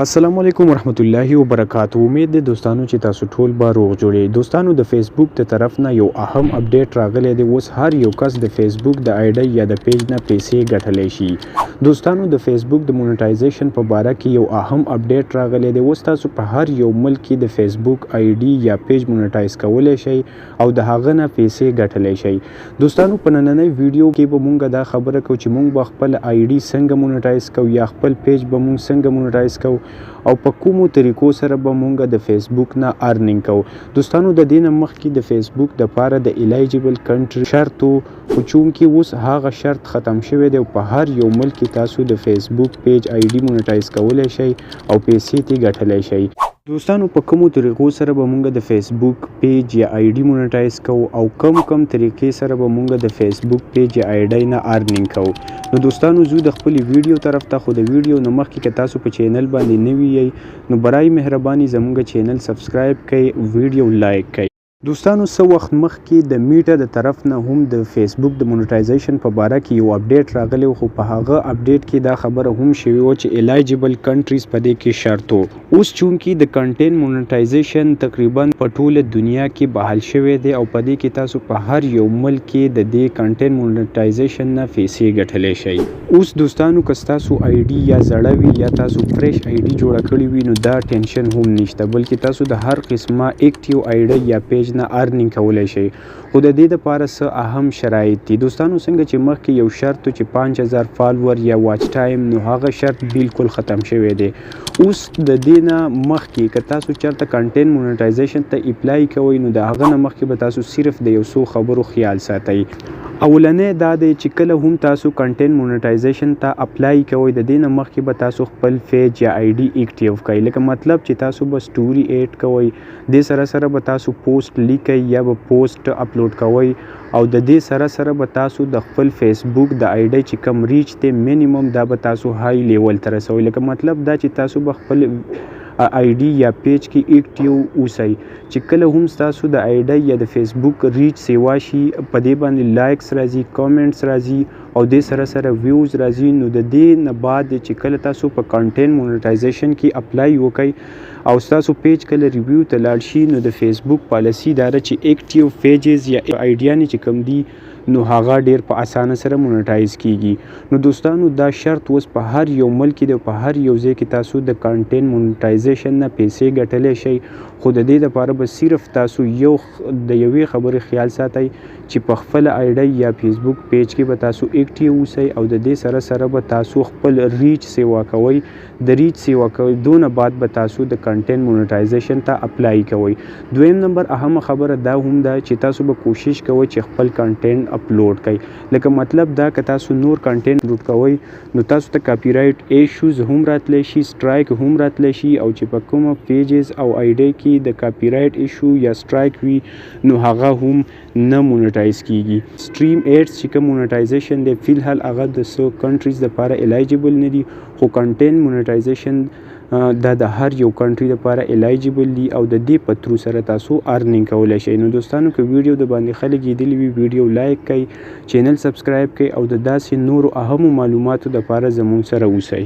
السلام علیکم ورحمت الله وبرکاتہ. امید ده دوستانو چې تاسو ټول به روغ جوړئ. دوستانو د فیسبوک د طرف نه یو اهم اپډیټ راغلی دی. اوس هر یو کس د فیسبوک د آی ډي یا د پیج نه پیسې ګټلی شي. دوستانو د فیسبوک د مونټایزیشن په باره کې یو اهم اپډیټ راغلی دی. اوس تاسو په هر یو ملک کې د فیسبوک آی ډي یا پیج مونټایز کولی شئ او د هغه نه پیسې ګټلی شئ. دوستانو په نننۍ ویډیو کې به مونږ دا خبره کوو چې مونږ به خپل آی ډي څنګه مونټایز کوو یا خپل پیج به مونږ څنګه مونټایز کوو او په کومو طریقو سره به مونږ د فیسبوک نه ارنینګ کوو. دوستانو د دې نه مخکې د فیسبوک دپاره د الیجیبل کنټري شرط و، خو چونکې اوس هغه شرط ختم شوی دی او په هر یو ملک کې تاسو د فیسبوک پیج آی ډي مونټایز کولی شئ او پیسې ترې ګټلی شئ. دوستانو په کومو طریقو سره به مونږ د فیسبوک پیج یا آی ډي مونټایز کوو او کم طریقې سره به مونږ د فیسبوک پیج یا آی ډي نه ارنینګ کوو. نو دوستانو زو د خپل ویډیو طرف ته، خو د ویډیو نه مخکې که تاسو په چینل باندې نوي یئ نو برای مهرباني زموږ چینل سبسکرایب کړئ، ویډیو لایک کړئ. دوستانو څه وخت مخکې د میټا د طرف نه هم د فیسبوک د مونټایزیشن په باره کې یو اپډیټ راغلی، خو په هغه اپډیټ کې دا خبره هم شوې وه چې الیجیبل کنټریز په دې کې شرط و. اوس چونکې د کنټینټ مونټایزیشن تقریبا په ټوله دنیا کې بحال شوی دی او په دې کې تاسو په هر یو ملک کې د دې کنټینټ مونټایزیشن نه پیسې ګټلی شئ. اوس دوستانو که ستاسو آی ډي یا زړه وي یا تاسو فریش آی ډي جوړه کړې وي نو دا ټینشن هم نشته، بلکې تاسو د هر قسمه ایکټیو آی ډي یا پیج نه ارنینګ کولی شئ. خو د دې دپاره څه اهم شرایط دي. دوستانو څنګه چې مخکې یو شرط و چې 5000 فالوور یا واچ ټایم، نو هغه شرط بالکل ختم شوی دی. اوس د دې نه مخکې که تاسو چېرته کنټینټ مونټایزیشن ته اپلای کوئ نو د هغه نه مخکې به تاسو صرف د یو څو خبرو خیال ساتئ. اولنی دا دی چې کله هم تاسو کنټینټ مونټایزیشن ته اپلای کوئ د دې نه مخکې به تاسو خپل پیج یا آی ډي ایکټیو کړئ. لکه مطلب چې تاسو به سټوري ایډ کوئ، دې سره سره به تاسو پوسټ لیکئ یا به پوسټ اپلوډ کوئ او د دې سره سره به تاسو د خپل فیسبوک د آی ډي چې کم ریچ دی مینیمم دا به تاسو های لیول ته رسوئ. لکه مطلب دا چې تاسو به خپل آی ډي یا پیج کې ایکټیو اوسئ چې کله هم ستاسو د آی ډي یا د فیسبوک ریچ سیوا شي په دې باندې لایکس راځي، کامنټس راځي او دې سره سره ویوز راځي. نو د دې نه بعد چې کله تاسو په کنټینټ مونټایزیشن کې اپلای وکئ او ستاسو پیج کله ریویو ته لاړ شي نو د فیسبوک پالیسي دا ده چې ایکټیو پیجز یا آیډیانې چې کوم دي نو هغه ډیر په اسانه سره مونټایز کیږي. نو دوستانو دا شرط اوس په هر یو ملک کې د په هر یو ځای کې تاسو د کنټینټ مونټایزیشن نه پیسې ګټلی شئ. خو د دې لپاره به صرف تاسو د یوې خبرې خیال ساتئ چې په خپل آی ډي یا فیسبوک پیج کې به تاسو ایکټیو اوسئ او د دې سره سره به تاسو خپل ریچ سیوا کوئ. د ریچ سیوا کېدو نه بعد به تاسو د کنټینټ مونټایزیشن ته اپلای کوئ. دویم نمبر اهمه خبره دا هم ده چې تاسو به کوشش کوئ چې خپل کنټینټ اپلوډ کړئ. لکه مطلب دا که تاسو نور کنټینټ اپلوډ کوئ نو تاسو ته کاپی رایټ ایشوز هم راتلی شي، سټرایک هم راتلی شي او چې په کومه پیجز او آی ډي کې د کاپی رایټ ایشو یا سټرایک وي نو هغه هم نه مونټایز کیږي. سټریم ایډز چې کوم مونټایزیشن دی فی الحال هغه د څو کنټریز لپاره الیجیبل نه دي، خو کنټینټ مونټایزیشن دا د هر یو کنټري لپاره الیجیبل دي او د دې په ترو سره تاسو ارنینګ کولی شئ. نو دوستانو که ویډیو د باندې خلک لیدلی وي ویډیو لایک کړئ، چینل سبسکرایب کړئ او د داسې نورو اهمو معلوماتو لپاره زموږ سره اوسئ.